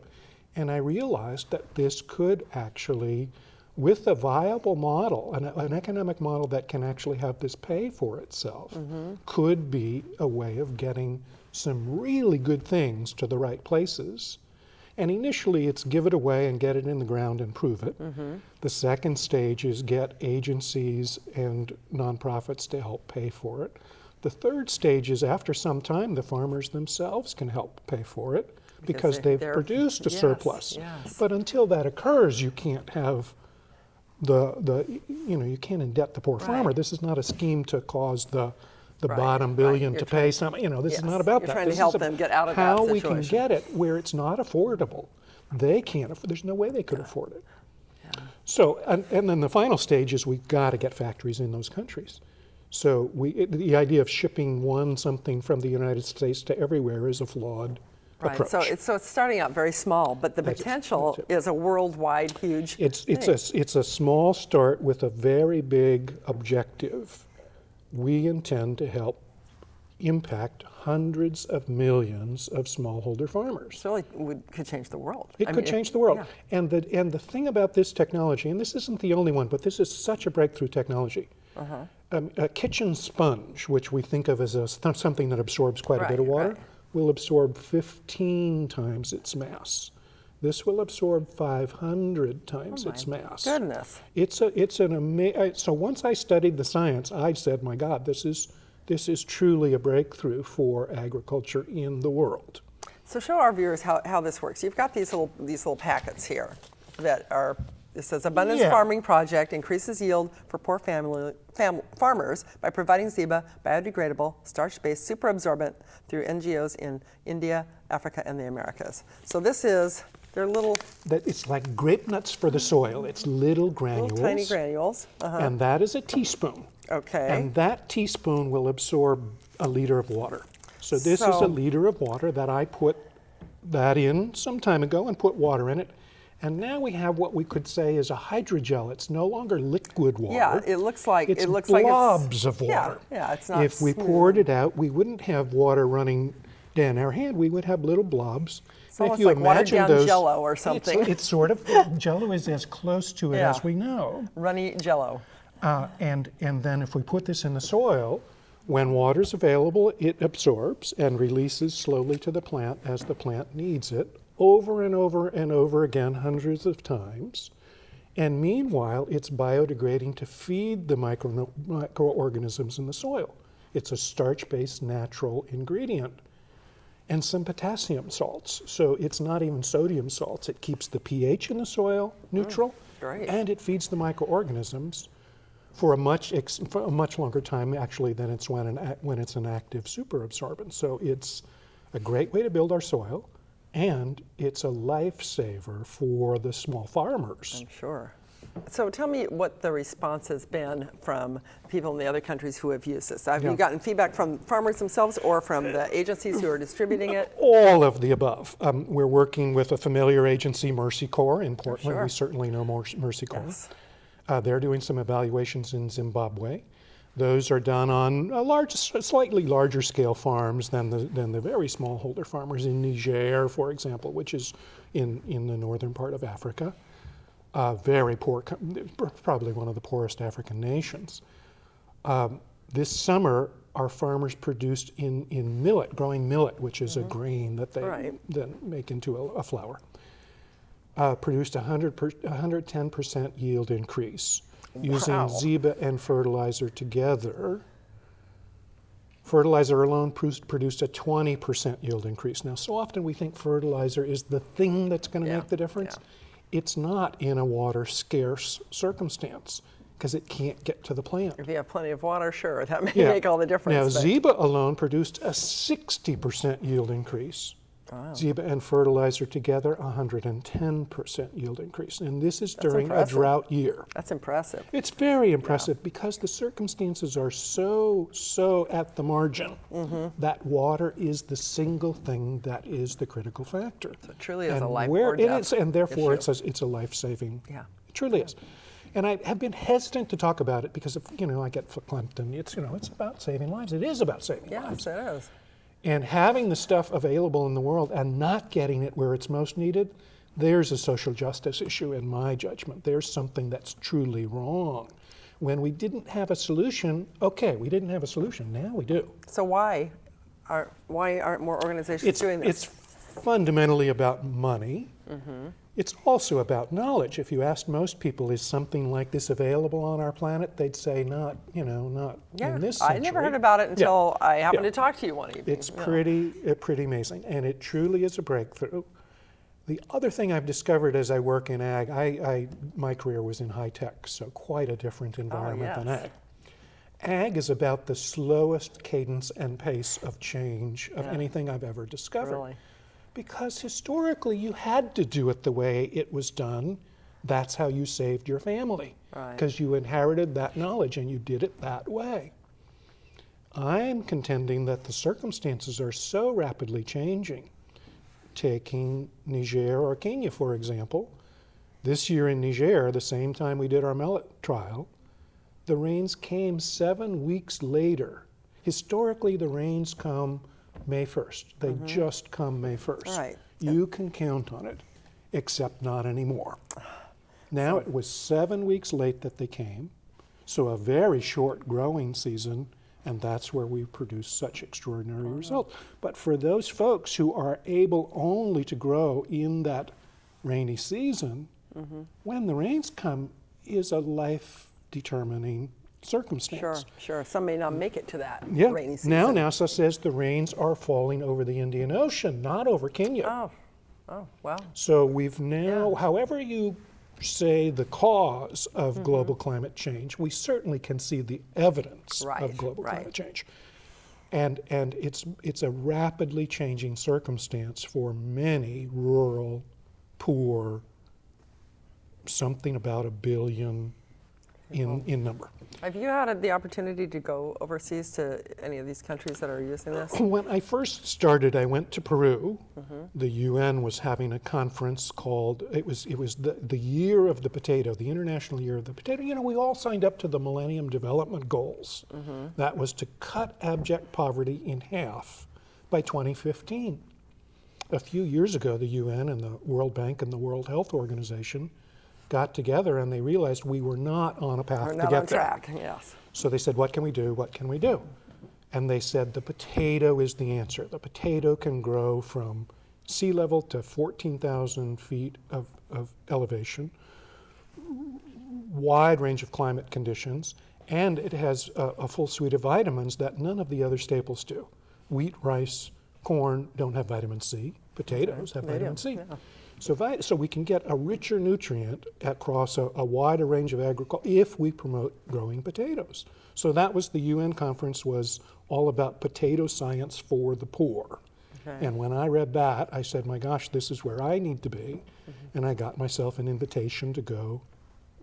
[SPEAKER 22] And I realized that this could actually, with a viable model, an economic model that can actually have this pay for itself, could be a way of getting some really good things to the right places. And initially it's give it away and get it in the ground and prove it. The second stage is get agencies and nonprofits to help pay for it. The third stage is after some time the farmers themselves can help pay for it because they've produced a surplus. But until that occurs, you can't have you can't indebt the poor farmer. This is not a scheme to cause the bottom billion to pay some, this is not about that.
[SPEAKER 2] You're trying to help them get out of that
[SPEAKER 22] how
[SPEAKER 2] situation.
[SPEAKER 22] we can get it where it's not affordable. They can't, there's no way they could afford it. So, and then the final stage is we've got to get factories in those countries. So the idea of shipping something from the United States to everywhere is a flawed approach.
[SPEAKER 2] So it's starting out very small, but the potential is a worldwide huge
[SPEAKER 22] It's a small start with a very big objective. We intend to help impact hundreds of millions of smallholder farmers.
[SPEAKER 2] So it could change the world.
[SPEAKER 22] It could change the world. Yeah. And the thing about this technology, and this isn't the only one, but this is such a breakthrough technology. A kitchen sponge, which we think of as something that absorbs quite a bit of water, will absorb 15 times its mass. This will absorb 500 times its mass.
[SPEAKER 2] Goodness.
[SPEAKER 22] So once I studied the science, I said, my God, this is truly a breakthrough for agriculture in the world.
[SPEAKER 2] So show our viewers how this works. You've got these little packets here that are, it says Abundance Farming Project increases yield for poor farmers by providing Zeba biodegradable, starch-based super absorbent through NGOs in India, Africa, and the Americas. So this is, they're little...
[SPEAKER 22] It's like grape nuts for the soil. It's little granules.
[SPEAKER 2] Little tiny granules.
[SPEAKER 22] And that is a teaspoon.
[SPEAKER 2] Okay.
[SPEAKER 22] And that teaspoon will absorb a liter of water. So this is a liter of water that I put that in some time ago and put water in it. And now we have what we could say is a hydrogel. It's no longer liquid water.
[SPEAKER 2] Yeah, it looks like
[SPEAKER 22] it's
[SPEAKER 2] blobs
[SPEAKER 22] of water.
[SPEAKER 2] Yeah, it's not
[SPEAKER 22] If we
[SPEAKER 2] smooth.
[SPEAKER 22] poured it out, we wouldn't have water running down our hand. We would have little blobs.
[SPEAKER 2] It's almost like watered down Jell-O or something.
[SPEAKER 22] It's sort of, Jell-O is as close to it as we know.
[SPEAKER 2] Runny Jell-O.
[SPEAKER 22] And then if we put this in the soil, when water's available, it absorbs and releases slowly to the plant as the plant needs it, over and over and over again, hundreds of times. And meanwhile, it's biodegrading to feed the microorganisms in the soil. It's a starch-based natural ingredient. And some potassium salts. So it's not even sodium salts. It keeps the pH in the soil neutral, and it feeds the microorganisms for a much longer time, actually, than it's when it's an active super absorbent. So it's a great way to build our soil, and it's a lifesaver for the small farmers.
[SPEAKER 2] I'm sure. So tell me what the response has been from people in the other countries who have used this. Have you gotten feedback from farmers themselves or from the agencies who are distributing it?
[SPEAKER 22] All of the above. We're working with a familiar agency, Mercy Corps in Portland. We certainly know Mercy Corps.
[SPEAKER 2] Yes.
[SPEAKER 22] They're doing some evaluations in Zimbabwe. Those are done on slightly larger scale farms than the very smallholder farmers in Niger, for example, which is in the northern part of Africa. Very poor, probably one of the poorest African nations. This summer, our farmers produced in millet, growing millet, which is a grain that they then make into a flour, produced 110% yield increase using Zeba and fertilizer together. Fertilizer alone produced a 20% yield increase. Now, so often we think fertilizer is the thing that's going to make the difference. Yeah. It's not in a water scarce circumstance because it can't get to the plant.
[SPEAKER 2] If you have plenty of water, sure, that may make all the difference.
[SPEAKER 22] Now, Zeba alone produced a 60% yield increase. Wow. Zeba and fertilizer together, 110% yield increase. And this is during a drought year.
[SPEAKER 2] That's impressive.
[SPEAKER 22] It's very impressive because the circumstances are so at the margin that water is the single thing that is the critical factor.
[SPEAKER 2] So it truly is a life or death
[SPEAKER 22] and therefore
[SPEAKER 2] issue.
[SPEAKER 22] it's a life-saving. Yeah. It truly is. And I have been hesitant to talk about it because I get verklempt and it's about saving lives. It is about saving lives.
[SPEAKER 2] Yes, it is.
[SPEAKER 22] And having the stuff available in the world and not getting it where it's most needed, there's a social justice issue in my judgment. There's something that's truly wrong. When we didn't have a solution, we didn't have a solution, now we do.
[SPEAKER 2] So why aren't more organizations doing this?
[SPEAKER 22] It's fundamentally about money. It's also about knowledge. If you asked most people, is something like this available on our planet? They'd say not in this century.
[SPEAKER 2] I never heard about it until I happened to talk to you one evening.
[SPEAKER 22] It's pretty amazing, and it truly is a breakthrough. The other thing I've discovered as I work in ag, my career was in high tech, so quite a different environment than ag. Ag is about the slowest cadence and pace of change of anything I've ever discovered.
[SPEAKER 2] Really?
[SPEAKER 22] Because historically you had to do it the way it was done. That's how you saved your family. Because you inherited that knowledge and you did it that way. I'm contending that the circumstances are so rapidly changing. Taking Niger or Kenya, for example. This year in Niger, the same time we did our millet trial, the rains came 7 weeks later. Historically, the rains come May 1st. They just come May 1st. You can count on it, except not anymore. Now it was 7 weeks late that they came. So a very short growing season, and that's where we produce such extraordinary results. But for those folks who are able only to grow in that rainy season, when the rains come is a life-determining circumstance.
[SPEAKER 2] Sure. Some may not make it to that
[SPEAKER 22] Yeah.
[SPEAKER 2] rainy season.
[SPEAKER 22] Now NASA says the rains are falling over the Indian Ocean, not over Kenya.
[SPEAKER 2] Oh, wow.
[SPEAKER 22] So we've now, however you say the cause of global climate change, we certainly can see the evidence of global climate change. And it's a rapidly changing circumstance for many rural, poor, something about 1 billion in number.
[SPEAKER 2] Have you had the opportunity to go overseas to any of these countries that are using this?
[SPEAKER 22] When I first started, I went to Peru. The UN was having a conference called, it was the year of the potato, the International Year of the Potato. You know, we all signed up to the Millennium Development Goals. That was to cut abject poverty in half by 2015. A few years ago, the UN and the World Bank and the World Health Organization got together and they realized we were not on a path to get there.
[SPEAKER 2] We're not on track, yes.
[SPEAKER 22] So they said, what can we do? What can we do? And they said the potato is the answer. The potato can grow from sea level to 14,000 feet of elevation, wide range of climate conditions, and it has a full suite of vitamins that none of the other staples do. Wheat, rice, corn don't have vitamin C. Potatoes have vitamin C.
[SPEAKER 2] Yeah.
[SPEAKER 22] So we can get a richer nutrient across a wider range of agriculture if we promote growing potatoes. So that was the UN conference, was all about potato science for the poor. And when I read that, I said, my gosh, this is where I need to be. And I got myself an invitation to go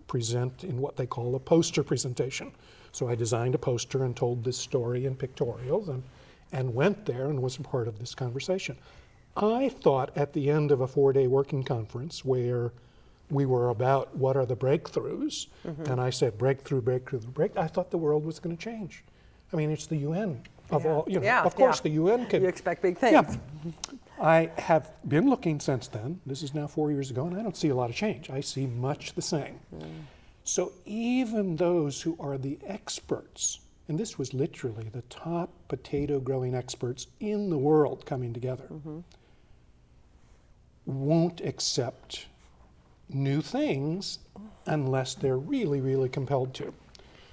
[SPEAKER 22] present in what they call a poster presentation. So I designed a poster and told this story in pictorials and went there and was a part of this conversation. I thought at the end of a 4-day working conference where we were about what are the breakthroughs, and I said breakthrough, I thought the world was going to change. I mean, it's the UN of all, you know, of course the UN can.
[SPEAKER 2] You expect big things.
[SPEAKER 22] Yeah. I have been looking since then, this is now 4 years ago, and I don't see a lot of change. I see much the same. So even those who are the experts, and this was literally the top potato growing experts in the world coming together, won't accept new things unless they're really, really compelled to.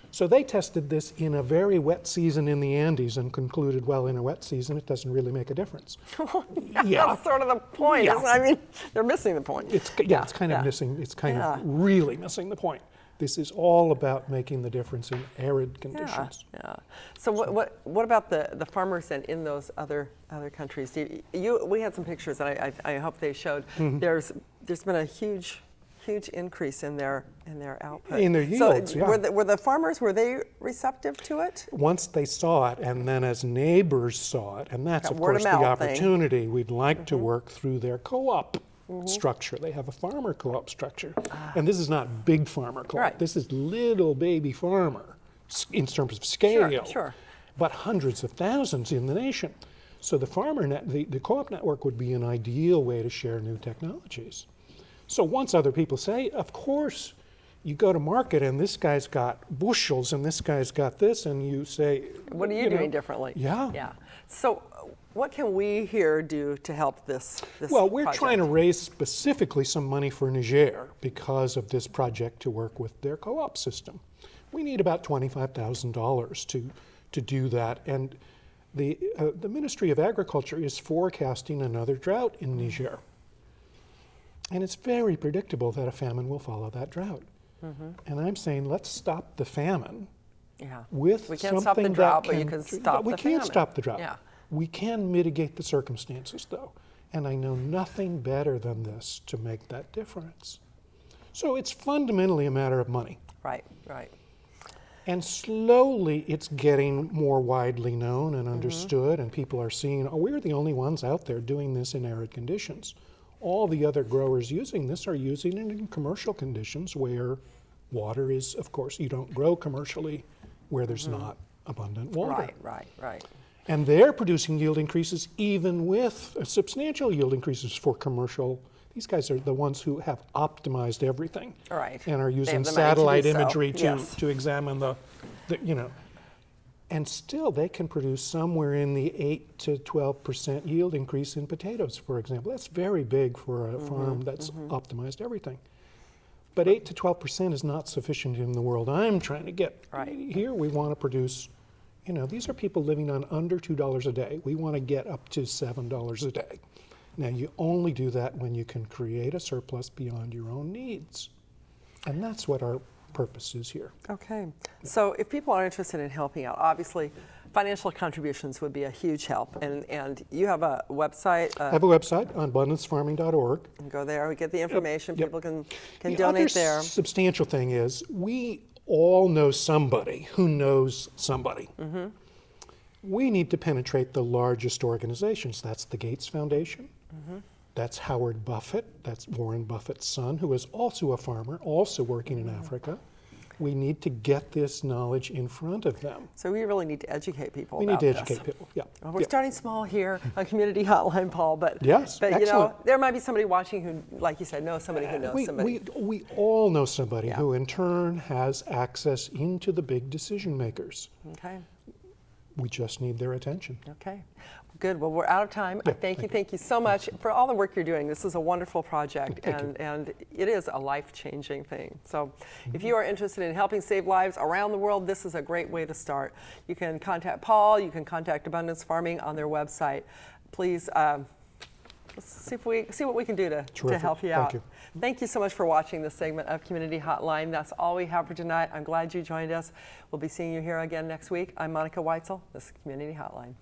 [SPEAKER 22] So they tested this in a very wet season in the Andes and concluded, well, in a wet season, it doesn't really make a difference.
[SPEAKER 2] That's sort of the point. I mean, they're missing the point.
[SPEAKER 22] It's kind of missing, it's kind of really missing the point. This is all about making the difference in arid conditions.
[SPEAKER 2] So what about the farmers then in those other countries? We had some pictures that I hope they showed. There's been a huge increase in their output.
[SPEAKER 22] In their yields,
[SPEAKER 2] so were the farmers, were they receptive to it?
[SPEAKER 22] Once they saw it, and then as neighbors saw it, and that's of course the opportunity. We'd like to work through their co-op structure. They have a farmer co-op structure. And this is not big farmer co-op. This is little baby farmer in terms of scale, but hundreds of thousands in the nation. So the the co-op network would be an ideal way to share new technologies. So once other people say, of course, you go to market and this guy's got bushels and this guy's got this, and you say,
[SPEAKER 2] what are you doing differently? So what can we here do to help this
[SPEAKER 22] Well, we're
[SPEAKER 2] project?
[SPEAKER 22] trying to raise specifically some money for Niger because of this project to work with their co-op system. We need about $25,000 to do that, and the Ministry of Agriculture is forecasting another drought in Niger. And it's very predictable that a famine will follow that drought. And I'm saying, let's stop the famine with
[SPEAKER 2] we
[SPEAKER 22] something
[SPEAKER 2] can't stop the drought,
[SPEAKER 22] that
[SPEAKER 2] but you can stop
[SPEAKER 22] we
[SPEAKER 2] the
[SPEAKER 22] can't
[SPEAKER 2] famine.
[SPEAKER 22] stop the drought. We can mitigate the circumstances, though. And I know nothing better than this to make that difference. So it's fundamentally a matter of money.
[SPEAKER 2] Right.
[SPEAKER 22] And slowly it's getting more widely known and understood, and people are seeing, oh, we're the only ones out there doing this in arid conditions. All the other growers using this are using it in commercial conditions where water is, of course, you don't grow commercially where there's not abundant water.
[SPEAKER 2] Right.
[SPEAKER 22] And they're producing yield increases even with substantial yield increases for commercial. These guys are the ones who have optimized everything.
[SPEAKER 2] Right.
[SPEAKER 22] And are
[SPEAKER 2] They
[SPEAKER 22] using
[SPEAKER 2] have the money to
[SPEAKER 22] satellite
[SPEAKER 2] do so.
[SPEAKER 22] imagery
[SPEAKER 2] Yes.
[SPEAKER 22] to examine the, and still they can produce somewhere in the 8 to 12% yield increase in potatoes, for example. That's very big for a farm that's optimized everything. But 8 to 12% is not sufficient in the world I'm trying to get.
[SPEAKER 2] Right.
[SPEAKER 22] Here we want to produce, these are people living on under $2 a day. We want to get up to $7 a day. Now you only do that when you can create a surplus beyond your own needs. And that's what our purpose is here.
[SPEAKER 2] Okay. So if people are interested in helping out, obviously financial contributions would be a huge help. And you have a website.
[SPEAKER 22] I have a website on abundancefarming.org.
[SPEAKER 2] Go there, we get the information.
[SPEAKER 22] Yep.
[SPEAKER 2] People can
[SPEAKER 22] The
[SPEAKER 2] donate
[SPEAKER 22] other
[SPEAKER 2] there.
[SPEAKER 22] Substantial thing is we all know somebody who knows somebody. We need to penetrate the largest organizations. That's the Gates Foundation. That's Howard Buffett. That's Warren Buffett's son, who is also a farmer, also working in Africa. We need to get this knowledge in front of them.
[SPEAKER 2] So we really need to educate people
[SPEAKER 22] We
[SPEAKER 2] about
[SPEAKER 22] need to
[SPEAKER 2] this.
[SPEAKER 22] educate people, yeah.
[SPEAKER 2] Well, we're starting small here on Community Hotline, Paul, but
[SPEAKER 22] Yes,
[SPEAKER 2] but
[SPEAKER 22] excellent.
[SPEAKER 2] there might be somebody watching who, like you said, knows somebody who knows somebody.
[SPEAKER 22] We all know somebody who in turn has access into the big decision makers.
[SPEAKER 2] Okay.
[SPEAKER 22] We just need their attention.
[SPEAKER 2] Okay. Good. Well, we're out of time.
[SPEAKER 22] Yeah,
[SPEAKER 2] Thank you so much for all the work you're doing. This is a wonderful project,
[SPEAKER 22] Thank you.
[SPEAKER 2] and it is a life-changing thing. So if you are interested in helping save lives around the world, this is a great way to start. You can contact Paul. You can contact Abundance Farming on their website. Please let's see what we can do to help you out.
[SPEAKER 22] Thank you.
[SPEAKER 2] Thank you so much for watching this segment of Community Hotline. That's all we have for tonight. I'm glad you joined us. We'll be seeing you here again next week. I'm Monica Weitzel. This is Community Hotline.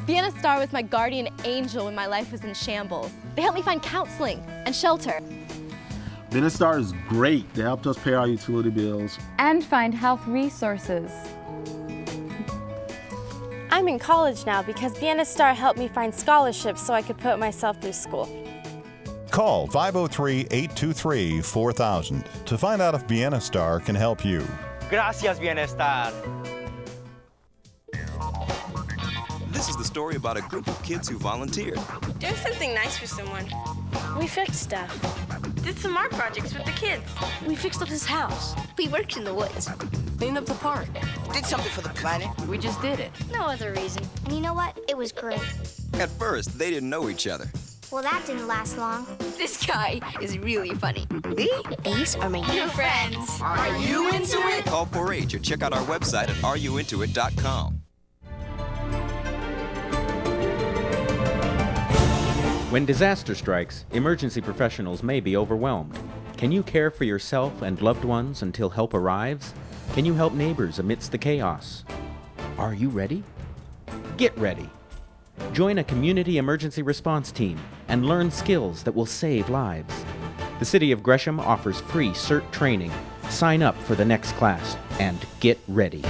[SPEAKER 8] Vienna Star was my guardian angel when my life was in shambles. They helped me find counseling and shelter.
[SPEAKER 1] Vienna Star is great. They helped us pay our utility bills.
[SPEAKER 4] And find health resources.
[SPEAKER 21] I'm in college now because Vienna Star helped me find scholarships so I could put myself through school.
[SPEAKER 23] Call 503-823-4000 to find out if Vienna Star can help you.
[SPEAKER 24] Gracias, Vienna Star.
[SPEAKER 25] This is the story about a group of kids who volunteered.
[SPEAKER 12] Doing something nice for someone.
[SPEAKER 21] We fixed stuff.
[SPEAKER 12] Did some art projects with the kids.
[SPEAKER 21] We fixed up his house. We worked in the woods.
[SPEAKER 17] Clean up the park.
[SPEAKER 3] Did something for the planet.
[SPEAKER 17] We just did it.
[SPEAKER 6] No other reason. And you know what? It was great.
[SPEAKER 25] At first, they didn't know each other.
[SPEAKER 6] Well, that didn't last long.
[SPEAKER 21] This guy is really funny.
[SPEAKER 6] Me? These are my
[SPEAKER 21] new friends.
[SPEAKER 3] Are you into it?
[SPEAKER 25] Call 4-H or check out our website at areyouintoit.com.
[SPEAKER 7] When disaster strikes, emergency professionals may be overwhelmed. Can you care for yourself and loved ones until help arrives? Can you help neighbors amidst the chaos? Are you ready? Get ready. Join a community emergency response team and learn skills that will save lives. The City of Gresham offers free CERT training. Sign up for the next class and get ready.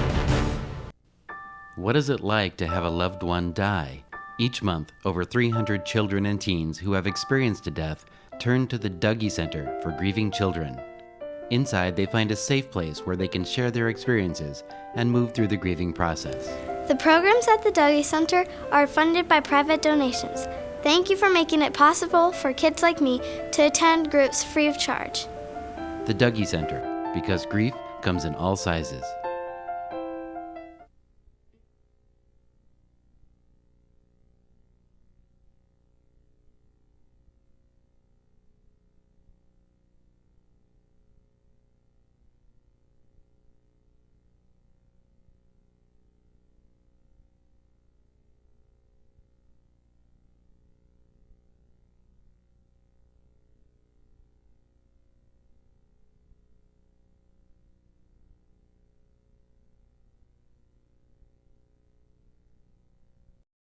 [SPEAKER 9] What is it like to have a loved one die? Each month, over 300 children and teens who have experienced a death turn to the Dougie Center for Grieving Children. Inside, they find a safe place where they can share their experiences and move through the grieving process.
[SPEAKER 6] The programs at the Dougie Center are funded by private donations. Thank you for making it possible for kids like me to attend groups free of charge.
[SPEAKER 9] The Dougie Center, because grief comes in all sizes.